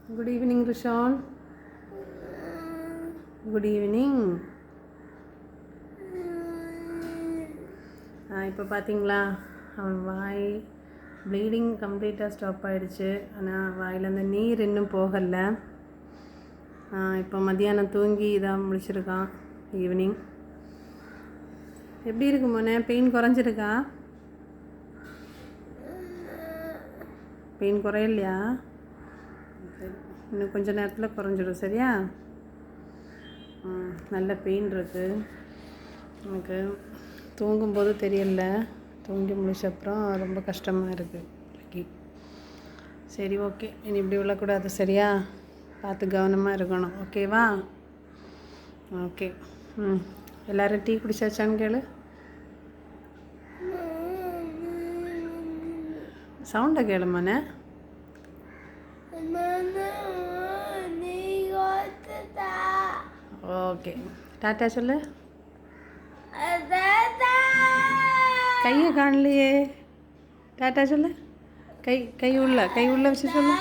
Good evening Rishan. Good evening. இப்போ பார்த்தீங்களா, அவன் வாய் ப்ளீடிங் கம்ப்ளீட்டாக ஸ்டாப் ஆகிடுச்சு. ஆனால் வாயிலேருந்து நீர் இன்னும் போகலை. இப்போ மத்தியானம் தூங்கி இதாக முடிச்சிருக்கான். ஈவினிங் எப்படி இருக்கு மோனே? பெயின் குறைஞ்சிருக்கா? பெயின் குறையலையா? இன்னும் கொஞ்சம் நேரத்தில் குறைஞ்சிடும். சரியா? நல்ல பெயின் இருக்குது. எனக்கு தூங்கும்போது தெரியல, தூங்கி முடிச்ச அப்புறம் ரொம்ப கஷ்டமாக இருக்குது. சரி, ஓகே. இனி இப்படி விழக்கூடாது. சரியா? பார்த்து கவனமாக இருக்கணும். ஓகேவா? ஓகே. எல்லோரும் டீ குடிச்சாச்சான்னு கேளு. சவுண்டை கேளுமாண்ணே. ஓகே, டாட்டா சொல்லு. கையை காணலையே. டாட்டா சொல்லு. கை உள்ள வச்சு சொல்லு.